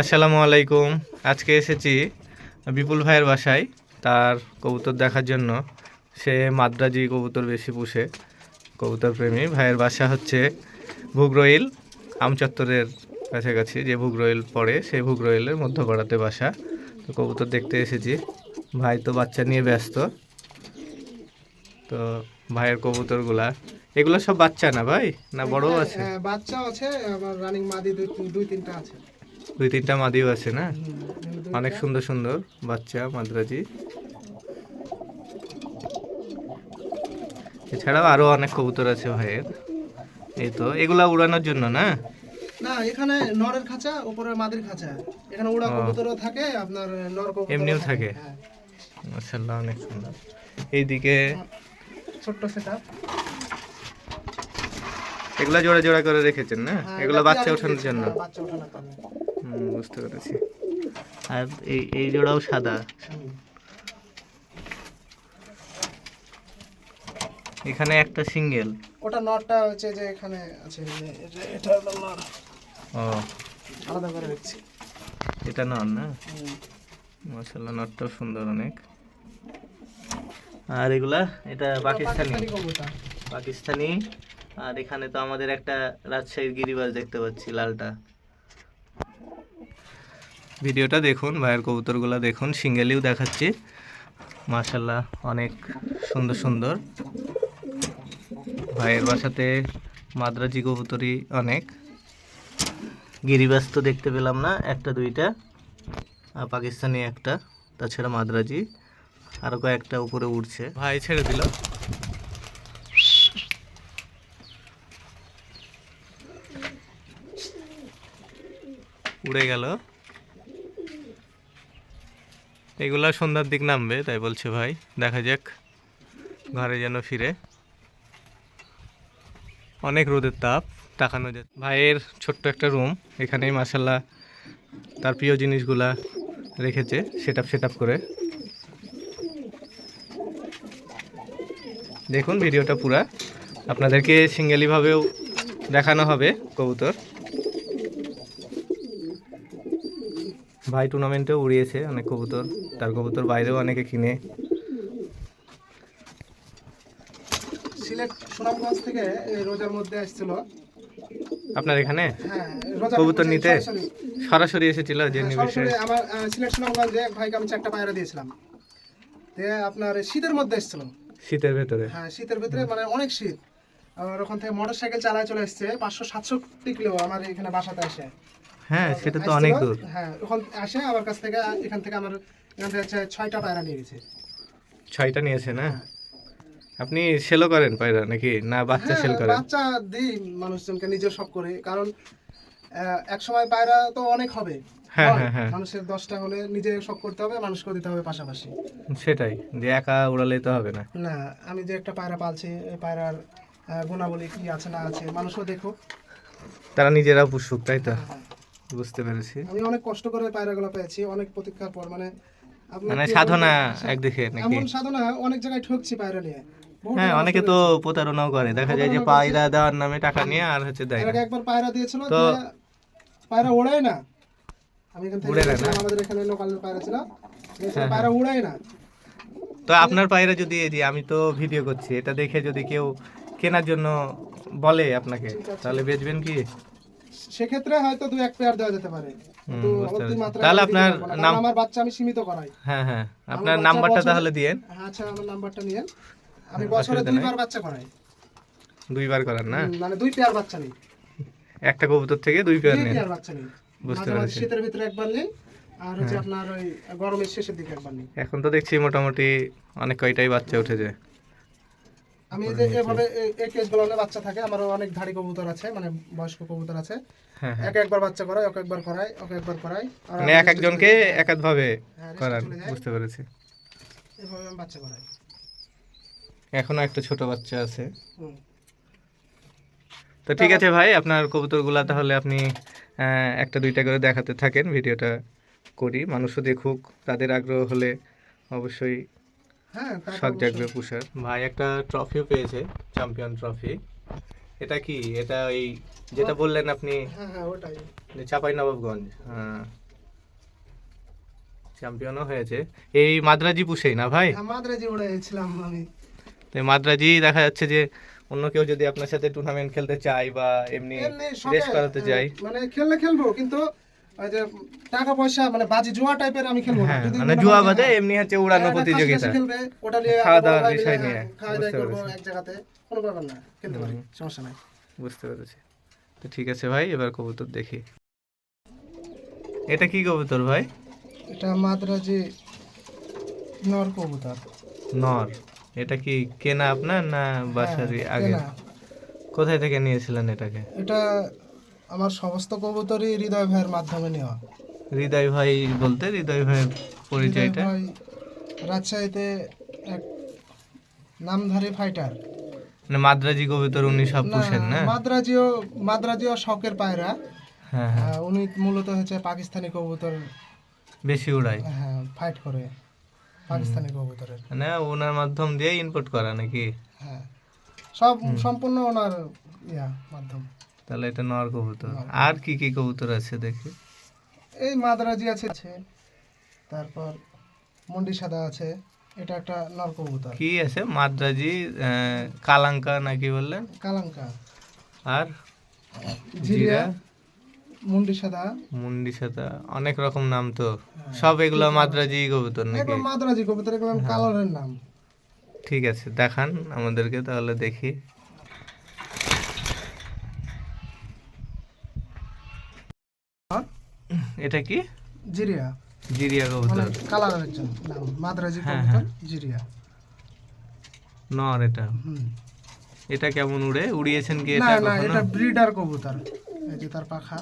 আসসালামু আলাইকুম। আজকে এসেছি বিপুল ভাইয়ের বাসায় তার কবুতর দেখার জন্য। সে মাদ্রাজি কবুতর বেশি পুষে, কবুতর প্রেমী। ভাইয়ের বাসা হচ্ছে ভুগরইল আমচত্বরের কাছাকাছি, যে ভুগরইল পড়ে সেই ভুগরইলের মধ্যপাড়াতে বাসা। তো কবুতর দেখতে এসেছি। ভাই তো বাচ্চা নিয়ে ব্যস্ত। তো ভাইয়ের কবুতরগুলা, এগুলো সব বাচ্চা না ভাই, না বড়ও আছে? বাচ্চা আছে, আবার রানিং মাদি দুই তিনটা আছে। দুই তিনটা মাদিও আছে না? দুইটা। অনেক সুন্দর সুন্দর বাচ্চা মাদ্রাজি। এছাড়াও আরো অনেক কবুতর আছে ভাইয়ের। এই তো এগুলা উড়ানোর জন্য না? না, এখানে নরের খাঁচা, উপরে মাদির খাঁচা। এখানে উড়া কবুতরও থাকে, আপনার নর কবুতরও এমনিও থাকে। হ্যাঁ। মাশাআল্লাহ, অনেক সুন্দর। এইদিকে ছোট্ট সেটআপ। এগুলা জোড়া জোড়া করে রেখেছেন না? এগুলা বাচ্চা ওঠানোর জন্য। বাচ্চা ওঠানোর জন্য। বুঝতে পেরেছি। আর এই এই জোড়াও সাদা। এখানে একটা সিঙ্গেল। ওটা নরটা হচ্ছে যে এখানে আছে, এটা হলো নর। ও, আলাদা করে রাখছি। এটা নর না? মাশাআল্লাহ, নরটাও সুন্দর অনেক। আর এগুলা এটা পাকিস্তানি কবুতর। পাকিস্তানি। আর এখানে তো আমাদের একটা রাজশাহীর গিরিবাজ দেখতে পাচ্ছি, লালটা। ভিডিওটা দেখুন, ভাইয়ের কবুতরগুলো দেখুন, সিঙ্গেলিও দেখাচ্ছি। মাশাআল্লাহ, অনেক সুন্দর সুন্দর। ভাইয়ের বাসাতে মাদ্রাজি কবুতরই অনেক। গিরিবাজ তো দেখতে পেলাম না, একটা দুইটা, আর পাকিস্তানি একটা, তাছাড়া মাদ্রাজি আরো কয়েকটা উপরে উঠছে। ভাই ছেড়ে দিল। উড়ে গেল। এগুলা সন্ধ্যার দিক নামবে তাই বলছে ভাই, দেখা যাক ঘরে যেন ফিরে। অনেক রোদের তাপ, তাকানো যাচ্ছে। ভাইয়ের ছোট্ট একটা রুম, এখানেই মাশাআল্লাহ তার প্রিয় জিনিসগুলা রেখেছে সেট আপ করে। দেখুন ভিডিওটা পুরা, আপনাদেরকে সিঙ্গেলিভাবেও দেখানো হবে কবুতর। ভাই টুর্নামেন্টেও উড়িয়েছে অনেক কবুতর, তার কবুতর বাইরেও অনেকে কিনে। সিলেট সুনামগঞ্জ থেকে রোজার মধ্যে আসছিল আপনার এখানে হ্যাঁ, কবুতর নিতে সরাসরি এসেছিল যে নিবেশে? সরাসরি আমার সিলেট সুনামগঞ্জে এক ভাইকে আমি 4টা পায়রা দিয়েছিলাম। আপনার শীতের মধ্যে এসেছিল। শীতের ভেতরে? হ্যাঁ, শীতের ভিতরে, মানে অনেক শীত। আমার ওখান থেকে মোটর সাইকেল চালায় চলে এসছে 500-700 কিলো আমার এখানে বাসাতে আসে। হ্যাঁ, সেটা তো অনেক দূর। হ্যাঁ, ওখান আসে আমার কাছ থেকে, এখান থেকে হচ্ছে 6টা পায়রা নিয়ে গেছে। 6টা নিয়েছে না? আপনি সেলও করেন পায়রা নাকি, না বাচ্চা সেল করেন? বাচ্চা দিই মানুষজনকে নিজের শখ করে, কারণ এক সময় পায়রা তো অনেক হবে। হ্যাঁ হ্যাঁ হ্যাঁ, মানুষের 10টা হলে নিজে শখ করতে হবে, মানুষকে দিতে হবে পাশাপাশি। সেটাই, যে একা উড়ালেই তো হবে না। না, আমি যে একটা পায়রা পালছি, এই পায়রার গুণাবলী কি আছে না আছে মানুষও দেখুক, তারা নিজেরাও পুষুক, তাই তো? হ্যাঁ। বুঝতে পেরেছি। আমি অনেক কষ্ট করে পায়রাগুলো পেয়েছি, অনেক প্রতীক্ষার পর, মানে আপনার মানে কি সাধনা বলবো, একদিকে নাকি? এমন সাধনা, অনেক জায়গায় ঠকছি পায়রা নিয়ে। বহু হ্যাঁ, টাকা অনেকে নষ্ট তো করেছি। প্রতারণাও করে, দেখা যায় যে প্রতারণা পায়রা দেওয়ার নামে টাকা নিয়ে আর হচ্ছে দেয় এর না। আগে একবার পায়রা দিয়েছিল, তো দিয়ে পায়রা ওড়ায় না। আমি এখান থেকে উড়ে না না? গেছিলাম, আমাদের এখানে লোকাল পায়রা ছিল, হ্যাঁ, পায়রা উড়ায় না। তো আপনার পায়রা যদি এই যে, আমি তো ভিডিও করছি, এটা দেখে যদি কেউ কেনার জন্য বলে আপনাকে, ঠিক আছে। তাহলে বেচবেন কি? সেক্ষেত্রে হয়তো 2-1 পেয়ার দেওয়া যেতে পারে, কিন্তু বুঝতে পেরেছি। অতিমাত্রায় তাহলে আমি দিতে আপনার পারবো না, কারণ নাম, আমার বাচ্চা আমি সীমিত করাই। হ্যাঁ হ্যাঁ, আমার আপনার বাচ্চা নাম্বারটা বছরে- তাহলে দিয়েন। হ্যাঁ, আচ্ছা, আমার নাম্বারটা নিয়ে আমি হ্যাঁ, বছরে অসুবিধা 2বার নাই। বাচ্চা করাই। 2বার করান না? মানে 2 পেয়ার বাচ্চা নেই, একটা কবুতর থেকে 2 পেয়ার 2 নেন? পেয়ার বাচ্চা নেই। বুঝতে মাঝে মাঝে পেরেছি। শীতের ভিতরে একবার নেই, আর হচ্ছে আপনার ওই গরমের শেষের দিকে একবার নেই। এখন তো দেখছি মোটামুটি অনেক কয়টাই বাচ্চা উঠেছে। আমি যে এভাবে এই কেসগুলো বাচ্চা থাকে, আমারও অনেক ধাড়ি কবুতর আছে, মানে বয়স্ক কবুতর আছে। হ্যাঁ হ্যাঁ, একবার বাচ্চা করাই, একবার করাই, একবার করাই, আর মানে এক একজনকে এক একভাবে হ্যাঁ, করান। চলে যায়। বুঝতে পেরেছি। এভাবে আমি বাচ্চা করাই। এখনো একটা ছোট বাচ্চা আছে। হুম। তো ঠিক আছে ভাই, আপনার কবুতরগুলা তাহলে আপনি একটা দুইটা করে দেখাতে থাকেন, ভিডিওটা করি, মানুষও দেখুক, তাদের আগ্রহ হলে অবশ্যই হ্যাঁ, তা তো শখ অবশ্যই। জাগবে পুষার। ভাই একটা ট্রফিও পেয়েছে, চ্যাম্পিয়ন ট্রফি। এটা কি, এটা এই যেটা বললেন আপনি হ্যাঁ হ্যাঁ, ওটাই। যে চাঁপাইনবাবগঞ্জ, চ্যাম্পিয়নও হয়েছে। এই মাদ্রাজি পুষেই না ভাই? মাদ্রাজি উড়াইছিলাম আমি। তো এই মাদ্রাজি দেখা যাচ্ছে যে অন্য কেউ যদি আপনার সাথে টুর্নামেন্ট খেলতে চায় বা এমনি এমনি রেস শখে, করাতে চায়, মানে খেললে খেলবো, কিন্তু ওই যে টাকা পয়সা মানে বাজি জুয়া টাইপের আমি খেলবো না। হ্যাঁ যদি মানে মনে জুয়া হয় যে বাদে হ্যাঁ, এমনি হচ্ছে উড়ানো একটা খাসি প্রতিযোগিতা, টাসি খেলবে, ওটা নিয়ে খাওয়া বড় দাওয়ার ভাই বিষয় মিলে, নিয়ে। খাওয়া দাওয়া বুঝতে করবো পেরেছি, এক জায়গাতে, কোনো ব্যাপার না, খেলতে পারি, সমস্যা নাই। বুঝতে পেরেছি। তো ঠিক আছে ভাই, এবার কবুতর দেখি। এটা কি কবুতর ভাই? এটা মাদ্রাজি নর কবুতর। নর। এটা কি কেনা আপনার না হ্যাঁ, বাসারই আগে? কেনা। কোথায় থেকে নিয়েছিলেন এটাকে? এটা আমার সমস্ত কবুতরই হৃদয় ভাইয়ের মাধ্যমে নেওয়া। হৃদয় ভাই বলতে হৃদয় ভাইয়ের হৃদয় পরিচয়টা? ভাই রাজশাহীতে এক নামধারী ফাইটার। মানে মাদ্রাজি কবুতর উনি সব না, পুষেন না? মাদ্রাজিও শখের পায়রা। হ্যাঁ হ্যাঁ, উনি মূলত হচ্ছে পাকিস্তানি কবুতর, বেশি উড়াই। হ্যাঁ, ফাইট করে পাকিস্তানি কবুতরের। মানে ওনার মাধ্যম দিয়ে ইনপুট করা নাকি? হ্যাঁ, সব সম্পূর্ণ ওনার মাধ্যম। তাহলে এটা নর কবুতর। নর। আর কি কি কবুতর আছে দেখি? এই মাদ্রাজি আছে, তারপর মুন্ডি সাদা আছে, এটা একটা নর কবুতর। কি আছে? মাদ্রাজি, কালাঙ্কা নাকি বললেন? কালাঙ্কা, আর জিরিয়া, মুন্ডি সাদা। মুন্ডি সাদা, অনেক রকম নাম তো। সব এগুলো মাদ্রাজি কবুতর নাকি? এগুলো মাদ্রাজি কবুতর, এগুলো কালারের নাম। ঠিক আছে, দেখান আমাদেরকে তাহলে দেখি। আর এটা কি? জিরিয়া, জিরিয়া মানে কবুতর। কালারের জন্য নাম মাদ্রাজি হ্যাঁ, কবুতর, হ্যাঁ। জিরিয়া। নর এটা। হুম। এটা কেমন উড়ে? উড়িয়েছেন কি না এটা না, কখনো? এটা ব্রিডার কবুতর, এই যে তার পাখা।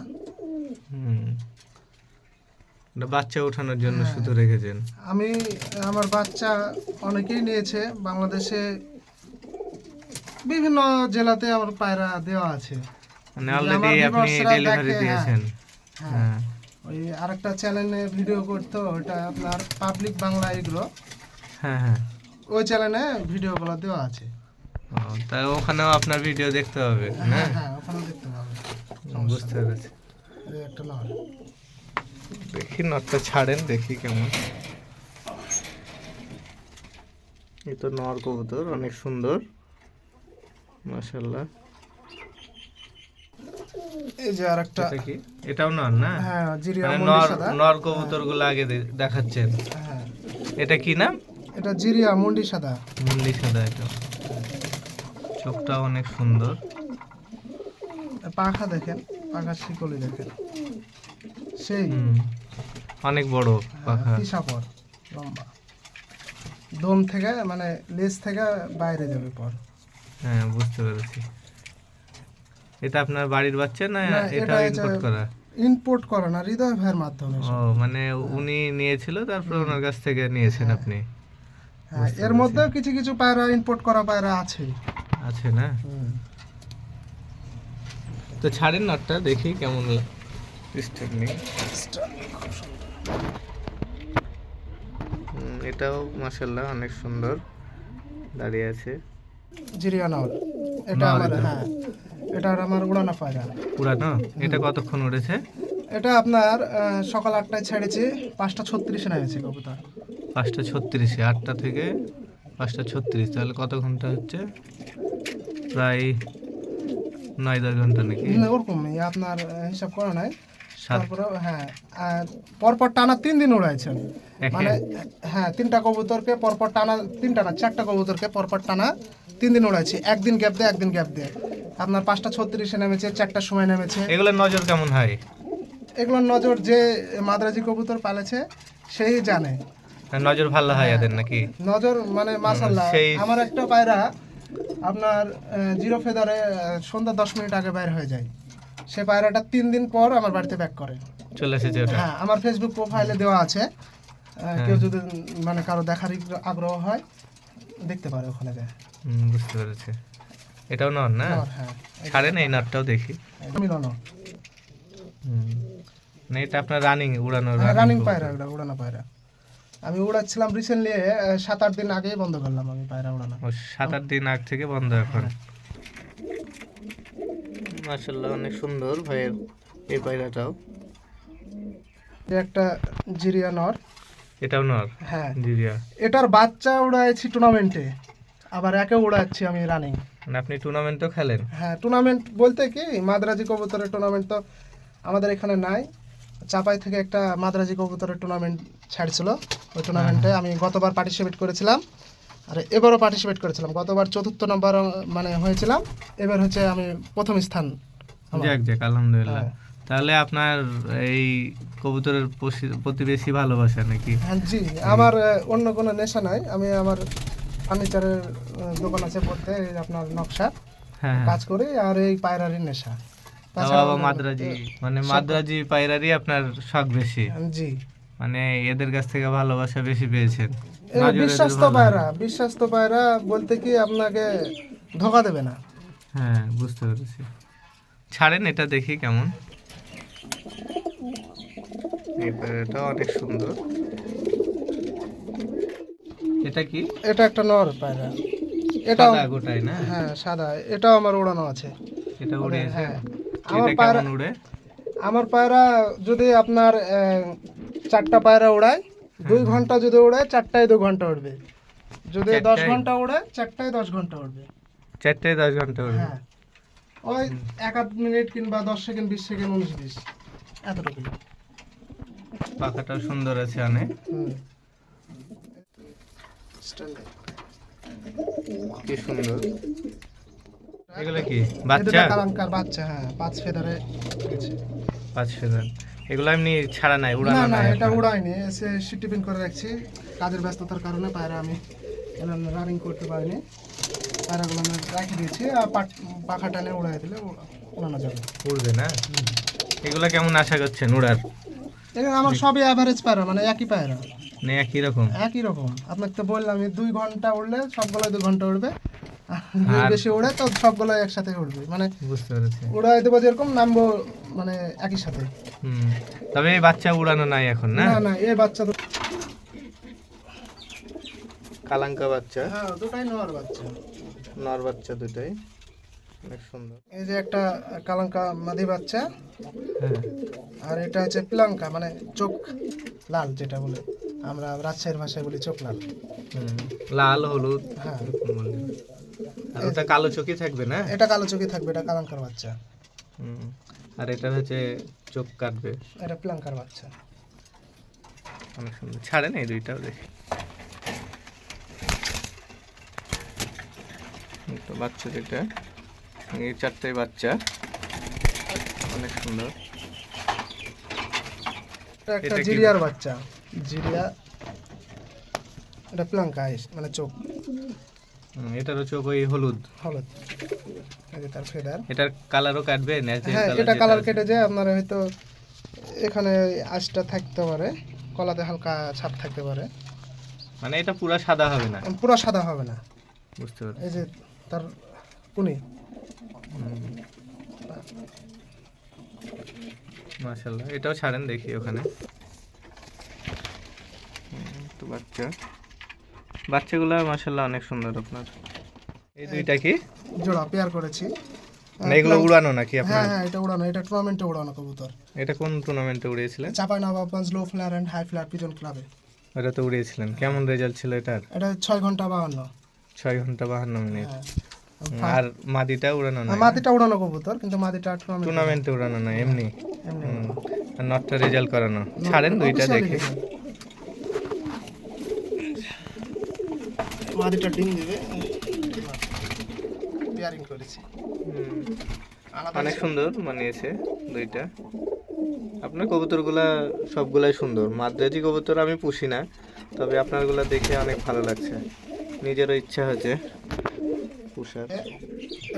হুম। এটা বাচ্চা ওঠানোর জন্য হ্যাঁ। শুধু রেখেছেন? আমি আমার বাচ্চা অনেকেই নিয়েছে, বাংলাদেশে বিভিন্ন জেলাতে আমার পায়রা দেওয়া আছে। মানে যে অলরেডি আমার আপনি viewers-রা ডেলিভারি দেখে, দিয়েছেন? হ্যাঁ। হ্যাঁ। ওই আরেকটা চ্যানেলে ভিডিও করতো, ওটা আপনার পাবলিক বাংলা এগুলো, হ্যাঁ হ্যাঁ। ওই চ্যানেলে ভিডিওগুলো দেওয়া আছে। ও, তাই ওখানেও আপনার ভিডিও দেখতে হবে না? হ্যাঁ হ্যাঁ, ওখানে দেখতে পাবেন। বুঝতে পেরেছি। এই একটা নর। দেখি নরটা ছাড়েন, দেখি কেমন। এই তো নর কবুতর, অনেক সুন্দর, মাশাআল্লাহ। এই যে আরেকটা, এটা কি? এটাও নর না? হ্যাঁ, জিরিয়া মানে মুন্ডি নর, সাদা। নর কবুতর গুলো আগে দেখাচ্ছেন। হ্যাঁ, এটা কি নাম? এটা জিরিয়া মুন্ডি সাদা। মুন্ডি সাদা। এটা চোখটাও অনেক সুন্দর। পাখা দেখেন, পাখার শিকলি দেখেন, সেই হুম, অনেক বড় পাখা। পিসাপর লম্বা, দম থেকে মানে লেজ থেকে বাইরে যাবে পর। হ্যাঁ, বুঝতে পেরেছি। এটা আপনার বাড়ির বাচ্চা না? না, এটা এটা ইম্পোর্ট করা? ইম্পোর্ট করা না, হৃদয় ভাইয়ের মাধ্যমে ও, সব। মানে উনি নিয়েছিল, তারপর ওনার কাছ থেকে নিয়েছেন আপনি? হ্যাঁ, বুঝতে এর পেরেছি। মধ্যেও কিছু কিছু পায়রা ইম্পোর্ট করা পায়রা আছে। আছে না? তো ছাড়েন নটটা, দেখি কেমন স্টেপ নেই। এটাও মাশাআল্লাহ অনেক সুন্দর দাঁড়িয়ে আছে। জিরিয়া নর, এটা নর আমার, এটা। হ্যাঁ, এটা আমার উড়ানো পায়রা। পুরানো? এটা কতক্ষণ উড়েছে? এটা আপনার সকাল 8টায় ছেড়েছি, 5টা 36-এ নেমেছে কবুতর। 5টা 36-এ? 8টা থেকে 5টা 36, তাহলে কত ঘন্টা হচ্ছে? প্রায় 9-10 ঘন্টা নাকি? ওরকমই আপনার হিসাব করা নাই। 7। তারপরে হ্যাঁ, পরপর টানা 3 দিন উড়াইছেন। মানে হ্যাঁ, 3টা কবুতরকে পরপর টানা, 3টা না 4টা কবুতরকে পরপর টানা 3 দিন উড়াইছি, একদিন গ্যাপ দিয়ে একদিন গ্যাপ দিয়ে। আপনার 5টা 36-এ নেমেছে, 4টার সময় নেমেছে। এগুলোর নজর কেমন হয়? এগুলোর নজর যে মাদ্রাজি কবুতর পালেছে সেই জানে। নজর ভালো হয় এদের নাকি? নজর মানে মাশাআল্লাহ। সেই- আমার একটা পায়রা আপনার জিরো ফেদারে সন্ধ্যা 10 মিনিট আগে বাইর হয়ে যায়। সে পায়রাটা 3 দিন পর আমার বাড়িতে ব্যাক করে। চলে এসেছে ওটা? হ্যাঁ, আমার ফেসবুক প্রোফাইলে দেওয়া আছে, কেউ যদি মানে কারো দেখার আগ্রহ হয় দেখতে পারে, ওখানে যায়। বুঝতে পেরেছি। এটাও নর না? নর, হ্যাঁ। ছাড়েন এই নটটাও দেখি। মিলানো, না এটা আপনার রানিং উড়ানোর? রানিং পায়রা, এটা উড়ানো পায়রা। আমি উড়াচ্ছিলাম রিসেন্টলি, 7-8 দিন আগেই বন্ধ করলাম আমি পায়রা উড়ানো। 7-8 দিন আগ থেকে বন্ধ এখন? মাশাআল্লাহ, অনেক সুন্দর ভাইয়ের এই পায়রাটাও। একটা জিরিয়া নর, এটাও নর হ্যাঁ, জিরিয়া। এটার বাচ্চা উড়াইছি টুর্নামেন্টে, আবার একে উড়াচ্ছি আমি রানিং। মানে আপনি টুর্নামেন্টও খেলেন? হ্যাঁ, টুর্নামেন্ট বলতে কি মাদ্রাজি কবুতরের টুর্নামেন্ট তো আমাদের এখানে নাই। চাপাই থেকে একটা মাদ্রাজি কবুতরের টুর্নামেন্ট ছাড়ছিল, ওই টুর্নামেন্টে আমি গতবার পার্টিসিপেট করেছিলাম, আর এবারও পার্টিসিপেট করেছিলাম। গতবার 4র্থ নম্বর মানে হয়েছিলাম, এবার হচ্ছে আমি প্রথম স্থান আমার। যাক যাক, আলহামদুলিল্লাহ। হ্যাঁ। তাহলে আপনার এই কবুতরের প্রতি বেশি ভালোবাসা নাকি? হ্যাঁ, জি, আমার অন্য কোনো নেশা নাই। আমি আমার ফার্নিচারের দোকান আছে পড়তে, এই আপনার নকশা হ্যাঁ হ্যাঁ। কাজ করি, আর এই পায়রারির নেশা। তাও আবার মাদ্রাজি, মানে মাদ্রাজি পায়রারি আপনার শখ বেশি, জি, মানে এদের কাছ থেকে ভালোবাসা বেশি পেয়েছেন। এই নজর এদের বিশ্বাস্ত ভালো। পায়রা, বিশ্বাস্ত পায়রা বলতে কি আপনাকে ধোকা দেবে না। হ্যাঁ, বুঝতে পেরেছি। ছাড়েন এটা দেখি কেমন। এটা অনেক সুন্দর। এটা কি? এটা একটা নর পায়রা, এটাও সাদা গোটাই না? হ্যাঁ সাদা, এটাও আমার উড়ানো আছে। এটা উড়িয়েছে? হ্যাঁ, আমার এটা পায়রা, কেমন উড়ে? আমার পায়রা যদি আপনার 4টা পায়রা উড়ায়, 2 ঘন্টা যদি উড়ায় 4টায় 2 ঘন্টা উড়বে। যদি 10 চারটায়? ঘন্টা উড়ে 4টায় 10 ঘন্টা উড়বে। 4 10 ঘন্টা উড়বে? হ্যাঁ, ওই 1 মিনিট কিংবা 10 সেকেন্ড, 20 সেকেন্ড, 19-20 এতটুকু। পাখাটাও সুন্দর আছে অনেক। হুম। Standard। কি সুন্দর। এগুলো কি এটা বাচ্চা? কালাঙ্কার বাচ্চা, হ্যাঁ, 5 ফেদারে গেছে। 5 ফেদার। এগুলো এমনি ছাড়া নাই, না উড়ানো না, নাই এটা আপনার? উড়াইনি, এসে সিটিপিন করে রাখছি। কাজের ব্যস্ততার কারণে পায়রা আমি রানিং করতে পারিনি, পায়রাগুলো আমি রাখি দিয়েছি। আর পাখা টানে উড়াই দিলে উড়ানো যাবে। উড়বে না? এগুলো কেমন আশা করছেন উড়ার? এখানে আমার সবই অ্যাভারেজ পায়রা, মানে একই পায়রা, না একই রকম? একই রকম। আপনাকে তো বললাম 2 ঘন্টা উড়লে সবগুলোই 2 ঘন্টা উড়বে, আর যদি আর- বেশি উড়ে তো সবগুলোই একসাথে উড়বে। মানে বুঝতে পেরেছি। উড়াই দেবো যেরকম, নামবো মানে একই সাথে। হুম। তবে এই বাচ্চা উড়ানো নাই এখন না? না না, এই বাচ্চা তো কালাঙ্কা বাচ্চা, হ্যাঁ, দুটাই নর বাচ্চা। নর বাচ্চা দুটাই অনেক সুন্দর। এই যে একটা কালাঙ্কা মাদি বাচ্চা, হ্যাঁ। আর এটা হচ্ছে প্লাঙ্কা, মানে চোখ লাল, যেটা বলে আমরা রাজশাহীর ভাষায় বলি চোখ লাল। হুম। লাল হলুদ হ্যাঁ, এরকম বললে। আর ওটা কালো চোখই থাকবে না? এটা কালো চোখে থাকবে, এটা কালাঙ্কার বাচ্চা। হুম। আর এটা হচ্ছে চোখ কাটবে। এটা প্লাঙ্কার বাচ্চা। অনেক সুন্দর। ছাড়েন এই দুইটাও দেখি। এই তো বাচ্চা যেটা, এই 4টাই বাচ্চা অনেক সুন্দর। এটা একটা এটা কি? জিরিয়ার বাচ্চা, জিরিয়া। এটা প্লাঙ্কা আইস, মানে চোখ এটারও চোখ ওই হলুদ। হলুদ। এই যে তার ফেদার। এটার কালারও কাটবে ন্যাচারাল হ্যাঁ, কালার? এটা কালার কেটে যায় আপনার, হয়তো এখানে আঁশটা থাকতে পারে, কলাতে হালকা ছাপ থাকতে পারে, মানে এটা পুরো সাদা হবে না? পুরো সাদা হবে না। বুঝতে পারছি। এই যে তার কুনি। মাশাআল্লাহ। এটাও ছাড়েন দেখি ওখানে। তো বাচ্চাগুলো মাশাআল্লাহ অনেক সুন্দর আপনার। এই দুইটা কি? জোড়া পেয়ার করেছি। না এগুলো উড়ানো নাকি আপনার? হ্যাঁ হ্যাঁ, এটা উড়ানো, এটা টুর্নামেন্টে উড়ানো কবুতর। এটা কোন টুর্নামেন্টে উড়িয়েছিলেন? Chapai Nawabganj low flyer and high flyer pigeon ক্লাবে। এটা তো উড়িয়েছিলেন, কেমন রেজাল্ট ছিল এটার? এটা 6 ঘন্টা 52। 6 ঘন্টা 52 মিনিট। হ্যাঁ, আর মাদিটা উড়ানো না? মাদিটা উড়ানো কবুতর, কিন্তু মাদিটা টুর্নামেন্টে উড়ানো না, এমনি? এমনি উড়ানো। আর নটটা রেজাল্ট করানো। ছাড়েন দুইটা Officially দেখি। result। মাদিটা ডিম দিবে, পেয়ারিং করেছি। আলাদা অনেক সুন্দর মানিয়েছে দুইটা। আপনার কবুতরগুলা সবগুলাই সুন্দর। মাদ্রাজি কবুতর আমি পুষি না, তবে আপনারগুলা দেখে অনেক ভালো লাগছে, নিজেরও ইচ্ছা হয়েছে পুষার।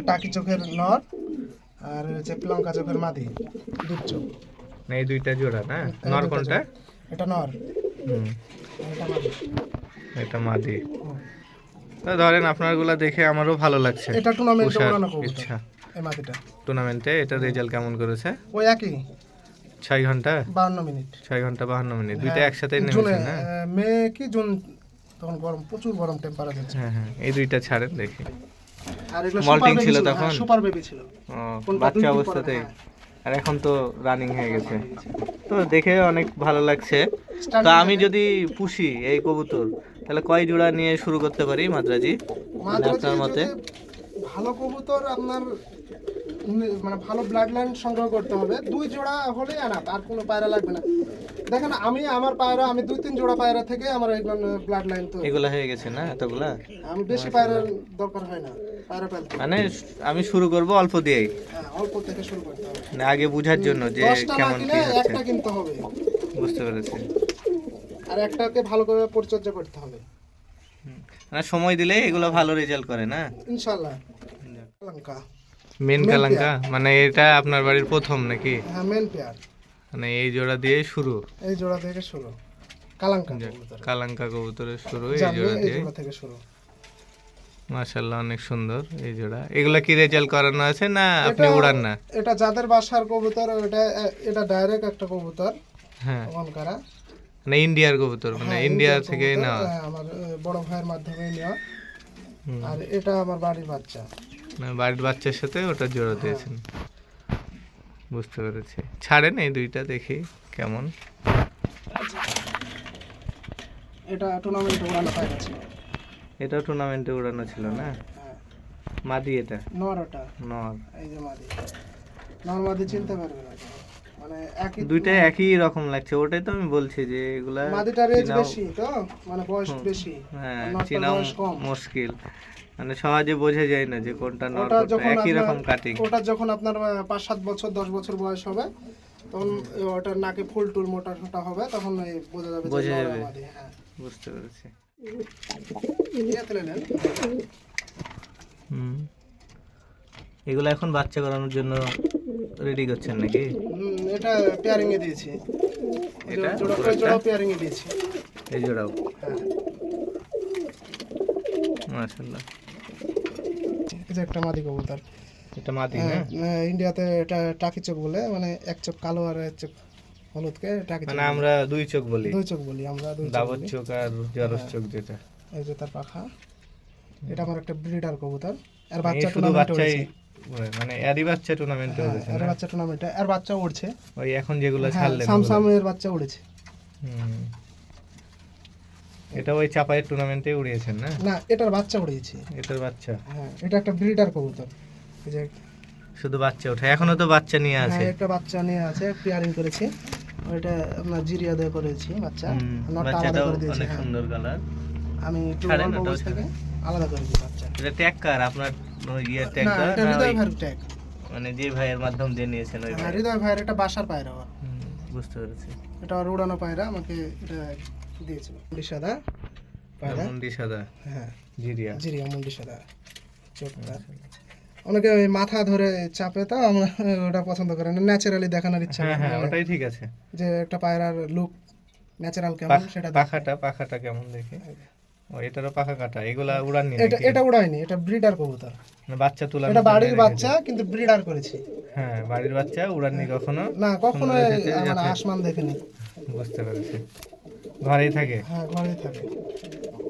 টাকি চোখের নর, আর হচ্ছে প্লঙ্কা চোখের মাদি, দুধ চোখ। না, এই দুইটা জোড়া না? এই নর দুইটা কোনটা? জোড়া। এটা নর, হুম, এটা মাদি। এটা মাদি। হুম। তা ধরেন আপনারগুলা দেখে আমারও ভালো লাগছে, এটা টুর্নামেন্টে পুষার উড়ানো কবুতর, ইচ্ছা। এই মাদিটা। টুর্নামেন্টে এটা রেজাল্ট কেমন করেছে? ওই একই 6 ঘন্টা? 52 মিনিট। 6 ঘন্টা 52 মিনিট দুইটা হ্যাঁ, একসাথে জুনে, নেমেছে না? মে কি জুন, তখন গরম, প্রচুর গরম টেম্পারেচার ছিল। হ্যাঁ হ্যাঁ, এই দুইটা ছাড়েন দেখি। আর এগুলো Molting ছিল তখন? সুপার বেবি ছিল। ও, কোনটা বাচ্চা 2 দিন পরে, অবস্থাতেই? হ্যাঁ। আর এখন তো রানিং হয়ে গেছে, তো দেখে অনেক ভালো লাগছে। তো Starting আমি যদি পুষি এই কবুতর, তাহলে কয় জোড়া নিয়ে শুরু করতে পারি মাদ্রাজি, মানে মাদ্রাজি আপনার মতে? যদি ভালো কবুতর আপনার মানে ভালো ব্লাড লাইন সংগ্রহ করতে হবে, 2 জোড়া হলেই আনাপ, আর কোনো পায়রা লাগবে না। দেখেন আমি আমার পায়রা, আমি 2-3 জোড়া পায়রা থেকে আমার এইগুলো ব্লাড লাইন তো, এগুলা হয়ে গেছে না এতগুলা? আমি বেশি পায়রার দরকার হয় না পায়রা পালতে। মানে আমি শুরু করব অল্প দিয়েই, হ্যাঁ, অল্প থেকে শুরু করতে হবে। মানে আগে বুঝার জন্য যে 10টা না কেমন কিনে কি হচ্ছে। একটা কিনতে হবে, বুঝতে পেরেছি। আর একটাকে ভালো করে পরিচর্যা করতে হবে, মানে সময় দিলে এগুলো ভালো রেজাল্ট করে না? ইনশাআল্লাহ। লঙ্কা মেন কালাঙ্কা, মানে এটা আপনার বাড়ির প্রথম নাকি? হ্যাঁ, মেন পেয়ার, মানে এই জোড়া দিয়ে শুরু? এই জোড়া থেকে শুরু, কালাঙ্কা যাক, কবুতর কালাঙ্কা কবুতরের শুরু এই জানবে, জোড়া এই দিয়ে। জোড়া থেকে শুরু। মাশাআল্লাহ, অনেক সুন্দর এই জোড়া। এগুলা কি রেজাল্ট করানো আছে না আপনি এটা- উড়ান না? এটা যাদের বাসার কবুতর, এটা ডাইরেক্ট একটা কবুতর হ্যাঁ, ওখানকারা। মানে ইন্ডিয়ার কবুতর, মানে হ্যাঁ, ইন্ডিয়া ইন্ডিয়ার থেকে কবুতর, নেওয়া? আমার বড় ভাইয়ের মাধ্যমে নেওয়া। হুম। আর এটা আমার বাড়ির বাচ্চা। মানে বাড়ির বাচ্চার সাথে ওটা জোড়া দিয়েছেন। বুঝতে পেরেছি। ছাড়েন এই দুইটা দেখি কেমন। এটা টুর্নামেন্টে ওড়ানো পায়রা ছিল। এটাও টুর্নামেন্টে উড়ানো ছিল না? হ্যাঁ, মাদি এটা? নর ওটা, নর। এই যে মাদি, নর মাদি চিনতে পারবে না কেউ। মানে একই, দুইটাই একই রকম লাগছে, ওটাই তো আমি বলছি যে এগুলা মাদিটার এজ চিনাও- বেশি তো, মানে বয়স বেশি, হ্যাঁ, আর নরটার চিনাও বয়স কম। মুশকিল, মানে সহজে বোঝা যায় না যে কোনটা নর ওটা কোনটা, যখন একই আপনার- রকম কাটিং। ওটা যখন আপনার 5-7 বছর 10 বছর বয়স হবে, তখন ওটার নাকে ফুল টুল মোটা টোটা হবে, তখন এই বোঝা যাবে যে বোঝা নর যাবে। মাদি। হ্যাঁ, বুঝতে পেরেছি। ইয়ে তুলে নেন। হুম। এগুলো এখন বাচ্চা করানোর জন্য রেডি করছেন নাকি? এটা পেয়ারিং এ দিয়েছি, এটা জোড়া পুরোটা? জোড়া পেয়ারিং এ দিয়েছি। এই জোড়াও? হ্যাঁ, মাশাআল্লাহ। এই যে একটা মাদি কবুতর। এটা মাদি না? ইন্ডিয়াতে এটা টাকি চোখ বলে, মানে এক চোখ কালো আর এক চোখ হলুদকে টাকি চোখ মানে বলে। আমরা দুই চোখ বলি, 2 চোখ বলি আমরা, 2 চোখ দাবত বলি। চোখ আর জরস হ্যাঁ। চোখ যেটা। এই যে তার পাখা, এটা আমার একটা ব্রিডার কবুতর। এর এই বাচ্চা শুধু টুর্নামেন্টে বাচ্চাই উড়েছে। ওড়ে, মানে এরই বাচ্চা টুর্নামেন্টে উড়েছে এর না? বাচ্চা টুর্নামেন্টে, এর বাচ্চা উড়ছে। ওই এখন যেগুলো হ্যাঁ, ছাড়লেন সামসাম ওগুলো। এর বাচ্চা উড়েছে। হুম। এটা ওই চাপায়ের টুর্নামেন্টে উড়িয়েছেন না? না, এটার বাচ্চা উড়িয়েছে। এটার বাচ্চা? হ্যাঁ, এটা একটা ব্রিডার কবুতর। এই যে শুধু বাচ্চা ওঠে, এখনো তো বাচ্চা নিয়ে আছে? হ্যাঁ, একটা বাচ্চা নিয়ে আছে, পেয়ারিং করেছি। ওইটা আপনার জিরিয়া দিয়ে করেছি বাচ্চা, হুম, নটটা আলাদা বাচ্চাটাও করে দিয়েছি। অনেক হ্যাঁ, সুন্দর কালার। আমি একটু ছাড়েন, অল্প ওটাও বয়স থেকে আলাদা করে দিই বাচ্চা। এটা ট্যাগকার আপনার ওই ইয়ে না, ট্যাগটা এটা না হৃদয় ওই ভাইয়ের ট্যাগ। মানে যে ভাইয়ের মাধ্যম দিয়ে নিয়েছেন ওই ভাই? হৃদয় ভাইয়ের এটা বাসার পায়রা ওর। বুঝতে পেরেছি। এটা ওর উড়ানো পায়রা, আমাকে এটা দিয়েছিল। মুন্ডি সাদা পায়রা। মুন্ডি সাদা, হ্যাঁ, জিরিয়া। জিরিয়া মুন্ডি সাদা চোখটা। অনেকে ওই মাথা ধরে চাপে, তো আমরা ওটা পছন্দ করে না, ন্যাচারালি দেখানোর ইচ্ছা হ্যাঁ করে। হ্যাঁ, মানে ওটাই ঠিক আছে। যে একটা পায়রার লুক ন্যাচারাল কেমন সেটা দেখ- পাখাটা কেমন দেখে? ও, এটারও পাখা কাটা, এগুলা উড়াননি এটা নাকি? এটা উড়াইনি, এটা ব্রিডার কবুতর। মানে বাচ্চা তোলা এটা বাড়ির বাচ্চা, কিন্তু ব্রিডার করেছি। হ্যাঁ, বাড়ির বাচ্চা উড়াননি কখনো? না, কখনো সুন্দর এসেছে মানে যাতে- আসমান দেখেনি। বুঝতে পেরেছি। ঘরেই থাকে? হ্যাঁ, ঘরেই থাকে,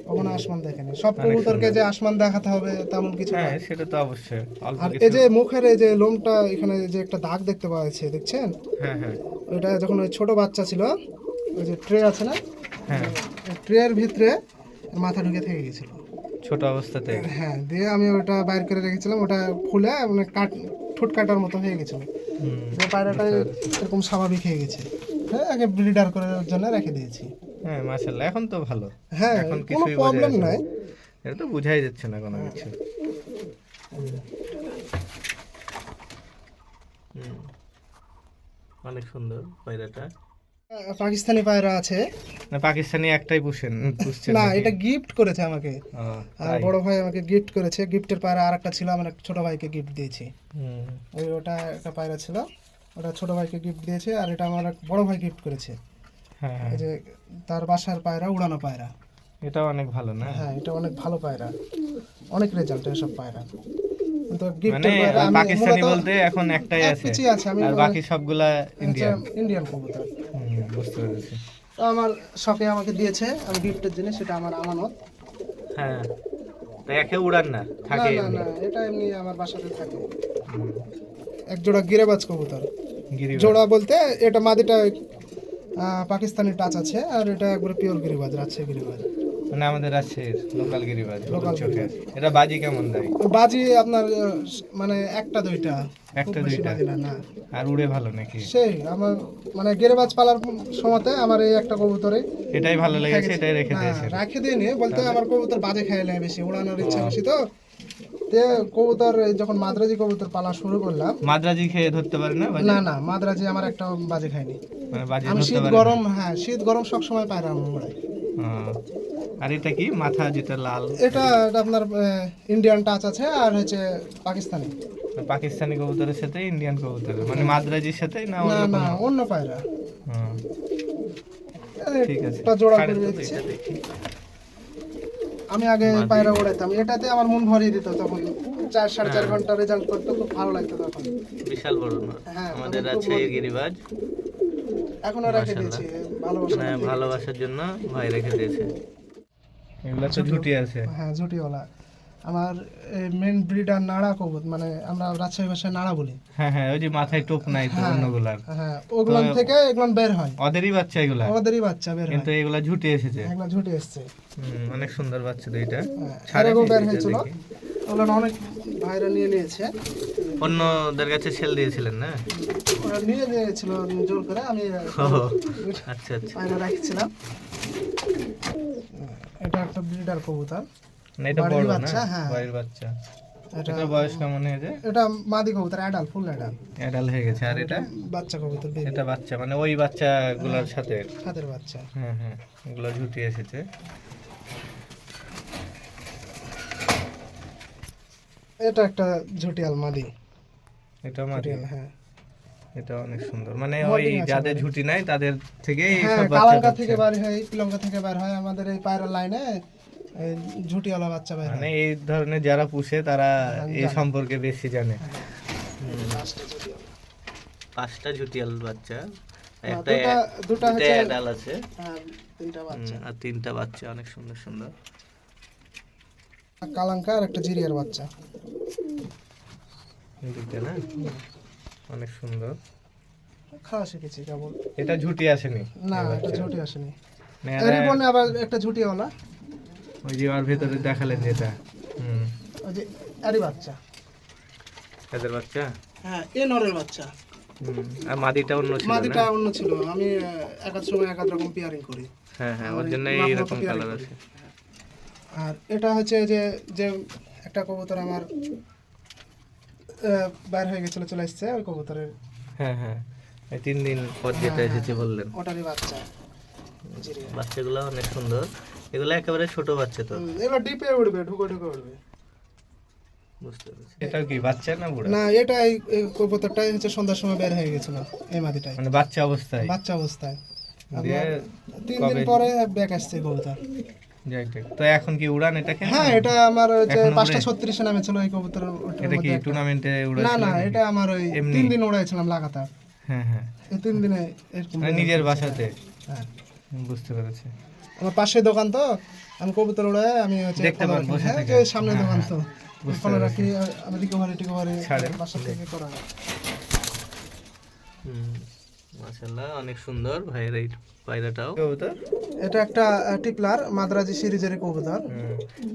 কখনো আসমান দেখেনি। সব কবুতরকে যে আসমান দেখাতে হবে তেমন কিছু হ্যাঁ, না। সেটা তো অবশ্যই অল্প আর কিছু। এই যে মুখের এই যে লোমটা, এখানে যে একটা দাগ দেখতে পাওয়া যাচ্ছে, দেখছেন? হ্যাঁ হ্যাঁ ওইটা যখন ওই ছোট বাচ্চা ছিল, ওই যে ট্রে আছে না, হ্যাঁ, ট্রের ভিতরে মাথা ঢুকে থেকে গেছিল। ছোট অবস্থাতে? হ্যাঁ, দিয়ে আমি ওটা বাইর করে রেখেছিলাম, ওটা খুলে মানে ঠোঁট কাটার মতো হয়ে গেছিল। হুম, যে পায়রাটা এরকম স্বাভাবিক হয়ে গেছে, হ্যাঁ, আগে ব্রিডার করার জন্য রেখে দিয়েছি। হ্যাঁ, মাশাআল্লাহ, এখন তো ভালো। হ্যাঁ, এখন কোনো কিছুই বোঝা প্রবলেম যাচ্ছে না। নাই। এটা তো বোঝাই যাচ্ছে না কোনো কিছু। হুম, অনেক সুন্দর পায়রাটা। পাকিস্তানি পায়রা আছে। না, পাকিস্তানি একটাই পুষছেন না, নাকি? এটা গিফট করেছে আমাকে, ও, আর তাই? বড় ভাই আমাকে গিফট করেছে। গিফটের পায়রা আরেকটা ছিল, আমার এক ছোট ভাইকে গিফট দিয়েছি। হুম, ওটা একটা পায়রা ছিল, ওটা ছোট ভাইকে গিফট দিয়েছে। আর এটা আমার এক বড় ভাই গিফট করেছে। হ্যাঁ হ্যাঁ, এই যে তার বাসার পায়রা, উড়ানো পায়রা। এটাও অনেক ভালো না? হ্যাঁ, এটা অনেক ভালো পায়রা, অনেক রেজাল্ট এসব পায়রা। কিন্তু মানে গিফটের পায়রা আমি পাকিস্তানি মূলত বলতে এখন একটাই এক আছে, পিচি আছে, আমি আর বাকি সবগুলা ইন্ডিয়ান? ইন্ডিয়ান কবুতর। বুঝতে পেরেছি। তো আমার শখে আমাকে দিয়েছে, আমি গিফটের জিনিস, সেটা আমার আমানত। হ্যাঁ, তো একে উড়ান না, না থাকে না এমনি? না, এটা এমনি আমার বাসাতে থাকে। হুম, এক জোড়া গিরেবাজ কবুতর, গিরিবাজ। জোড়া বলতে এটা মাদিটা পাকিস্তানি টাচ আছে, আর এটা একবারে পিওর গিরিবাজ, রাজশাহী গিরিবাজ। মানে আমাদের রাজশাহীর লোকাল গিরিবাজ, Local হলুদ চোখের। এটা বাজি কেমন দেয়? বাজি আপনার মানে একটা দুইটা, একটা খুব বেশি দুইটা? বাজি না, না। আর উড়ে ভালো নাকি? সেই আমার মানে গিরিবাজ পালার সময়তে আমার এই একটা কবুতরে এটাই ভালো লেগেছে, এটাই রেখে না, দিয়েছেন? রাখে দিইনি বলতে আমার কবুতর বাজে খাইলে বেশি, উড়ানোর ইচ্ছা বেশি তো। তে কবুতর যখন মাদ্রাজি কবুতর পালা শুরু করলাম, মাদ্রাজি খেয়ে ধরতে পারে না বাজি? না না, মাদ্রাজি আমার একটা বাজে খাইনি। মানে বাজি আমি ধরতে শীত পারে গরম, হ্যাঁ শীত গরম সব সময় পায়রা উড়াই। না? আর এটা কি মাথা যেটা লাল? এটা আপনার ইন্ডিয়ান টাচ আছে, আর হচ্ছে পাকিস্তানি। পাকিস্তানি কবুতরের সাথে ইন্ডিয়ান কবুতরের, মানে মাদ্রাজির সাথে না না অন্য না, কোনো? অন্য পায়রা। হ্যাঁ, ঠিক আছে। এটা জোড়া ছাড়েন করে তো দিচ্ছি। এটা দেখি। আমি আগে পায়রা উড়াইতাম, এটাতে আমার মন ভরিয়ে দিত তখন। 4-4.5 ঘন্টা রেজাল্ট করতে খুব ভালো লাগতো তখন। বিশাল বড় না হ্যাঁ, আমাদের আমি খুব রাজশাহীর গিরিবাজ, এখনো রেখে দিয়েছি, ভালোবাসা। মানে ভালোবাসার জন্য ভাই রেখে দিয়েছে। এগুলো তো ঝুটি আছে। হ্যাঁ ঝুটিওয়ালা। আমার মেন ব্রিডার নাড়া কবুত, মানে আমরা রাজশাহী ভাষায় নাড়া বলি। হ্যাঁ হ্যাঁ, ওই যে মাথায় টোপ নাই তো অন্যগুলার। হ্যাঁ, ওগুলান থেকে এগুলান বের হয়, ওদেরই বাচ্চা এগুলা, আমাদেরই বাচ্চা বের হয়। কিন্তু এগুলা ঝুটি এসেছে। এগুলা ঝুটি এসছে। অনেক সুন্দর বাচ্চা দুইটা। হ্যাঁ, ছাড়েন এরকম বের এইটা হয়েছিল, দেখি। ওগুলো অনেক ভাইরা নিয়ে নিয়েছে। অন্যদের কাছে সেল দিয়েছিলেন না? ওরা নিয়ে নিয়েছিল জোর করে, আমি ও, আচ্ছা আচ্ছা। ভাইরা রাখছিলাম। এটা একটা ব্রিডার কবুতর, না এটা বাড়ির বড় না, বাচ্চা, হ্যাঁ। বাড়ির বাচ্চা। এটা এটার বয়স কেমন হয়েছে? এটা মাদি কবুতর, অ্যাডাল, ফুল অ্যাডাল। অ্যাডাল হয়ে গেছে। আর এটা? বাচ্চা কবুতর, baby, এটা বাচ্চা, মানে ওই বাচ্চাগুলোর সাথে? হাতের বাচ্চা। হ্যাঁ হ্যাঁ, এগুলো ঝুটি এসেছে। এটা একটা ঝুটিয়াল মাদি। এটা মাদি? ঝুটিয়াল, হ্যাঁ। এটা অনেক সুন্দর, মানে ওই Molding আছে যাদের মানে। ঝুটি নাই তাদের থেকে এই হ্যাঁ, সব বাচ্চা কালাঙ্কা পাচ্ছে। থেকে বের হয়, পিলঙ্কা থেকে বের হয়, আমাদের এই পায়রা লাইনে এই ঝুটিওয়ালা বাচ্চা বের মানে হয়। এই ধরনের যারা পুষে তারা এই সম্পর্কে বেশি জানে। লাস্টে ঝুটিওয়ালা। 5টা ঝুটিয়াল বাচ্চা, হ্যাঁ, একটা দুটা হচ্ছে অ্যাডাল আছে, হ্যাঁ, 3টা বাচ্চা। আর 3টা বাচ্চা অনেক সুন্দর সুন্দর। কালাঙ্কা আর একটা জিরিয়ার বাচ্চা। দুইটা না, অনেক সুন্দর। খাওয়া শিখেছি কেবল। এটা ঝুটি আসেনি? না, এই এটা বাচ্চা। ঝুটি আসেনি। না, এরই এরা- বনে আবার একটা ঝুটিওয়ালা, ওই যে ওর ভেতরে দেখালেন যেটা, ওই যে এরই বাচ্চা। এদের বাচ্চা। হ্যাঁ, এ নরের বাচ্চা। আর মাদিটা অন্য ছিল মাদিটা না? অন্য ছিল, আমি এক এক সময় এক এক রকম পেয়ারিং করি। হ্যাঁ হ্যাঁ, ওর ওই জন্য মাপ মতো এইরকম পেয়ারিং কালার করি। আছে। আর এটা হচ্ছে যে যে একটা কবুতর আমার বাইর হয়ে গেছিল, চলে এসছে, ওই কবুতরের হ্যাঁ হ্যাঁ, এই 3 দিন পর যেটা হ্যাঁ, এসেছে বললেন। ওটারই বাচ্চা, জিরিয়া। বাচ্চাগুলো অনেক সুন্দর, এগুলো একেবারে ছোট বাচ্চা তো। এবার ডিপে উঠবে, ঢুকে ঢুকে উঠবে। বুঝতে পেরেছি। এটা কি বাচ্চা না বুড়া? না, এটা এই কবুতরটাই হচ্ছে সন্ধ্যার সময় বের হয়ে গেছিল, এই মাদিটাই মানে বাচ্চা অবস্থায়? বাচ্চা অবস্থায়। দিয়ে আপনার 3 দিন কবে? পরে ব্যাক আসছে কবুতর। যাই যাক। তো এখন কি উড়ান এটাকে? হ্যাঁ, এটা আমার হচ্ছে এখনো 5:36 নামে ছিল এই কবুতর। এটা কি টুর্নামেন্টে না উড়াচ্ছেন? না, এটা আমার ওই এমনি? 3 দিন উড়াইছিলাম লাগাতার। হ্যাঁ হ্যাঁ, এই 3 দিনে এরকম মানে নিজের বাসাতে? হ্যাঁ, বুঝতে পেরেছি। আমার পাশে দোকান তো, আমি কবুতর উড়াই, আমি হচ্ছে দেখতে follow পান, রাখি। বসে হ্যাঁ, থেকে। যে সামনে দোকান তো, বুঝতে ফলো পেরেছি। রাখি, আমি রিকভারি ছাড়েন। বাসা থেকে করা হয়। মাশাআল্লাহ, অনেক সুন্দর ভাইয়ের এই পায়রাটাও। কবুতর? এটা একটা টিপলার মাদ্রাজি সিরিজের কবুতর।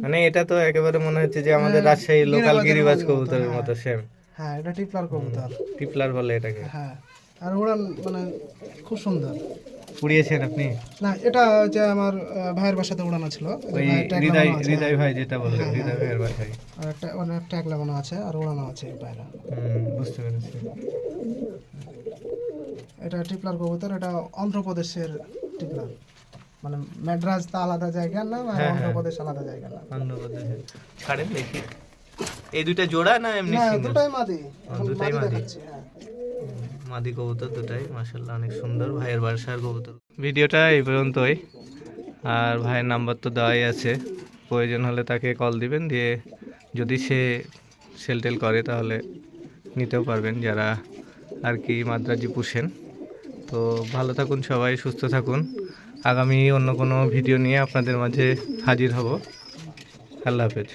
মানে এটা তো একেবারে মনে হচ্ছে যে আমাদের হ্যাঁ, রাজশাহী লোকাল গিরিবাজের গিরিবাজ মতো, কবুতরের হ্যাঁ। মতো সেম। হ্যাঁ, এটা টিপলার কবুতর। টিপলার বলে এটাকে। হ্যাঁ, আর উড়ান মানে খুব সুন্দর। উড়িয়েছেন আপনি? না, এটা যে আমার ভাইয়ের বাসাতে উড়ানো ছিল, ওই যে ওই ভাইয়ের tag হৃদয় লাগানো আছে। হৃদয় ভাই যেটা বললেন, হ্যাঁ, হৃদয় ভাইয়ের বাসায়। আর একটা অনেক ট্যাগ লাগানো আছে, আর উড়ানো আছে এই পায়রা। বুঝতে পেরেছি। এটা টিপলার কবুতর, এটা অন্ধ্রপ্রদেশের টিপলার, মানে ম্যাড্রাস তো আলাদা জায়গা না, আর হ্যাঁ, অন্ধ্রপ্রদেশ আলাদা জায়গা না। অন্ধ্রপ্রদেশে। ছাড়েন দেখি। এই দুইটা জোড়া না এমনি না, সিঙ্গেল? দুটাই মাদি। এখন দুটাই মাদি মাদি। দেখাচ্ছি, হ্যাঁ। মাদি কবুতর দুটাই মাশাআল্লাহ অনেক সুন্দর, ভাইয়ের বাসার কবুতর। ভিডিওটা এই পর্যন্তই। আর ভাইয়ের নাম্বার তো দেওয়াই আছে, প্রয়োজন হলে তাকে কল দিবেন, দিয়ে যদি সে সেল করে তাহলে নিতেও পারবেন, যারা আর কি মাদ্রাজি পুষেন। তো ভালো থাকুন সবাই, সুস্থ থাকুন। আগামী অন্য কোনো ভিডিও নিয়ে আপনাদের মাঝে হাজির হব। আল্লাহ হাফেজ।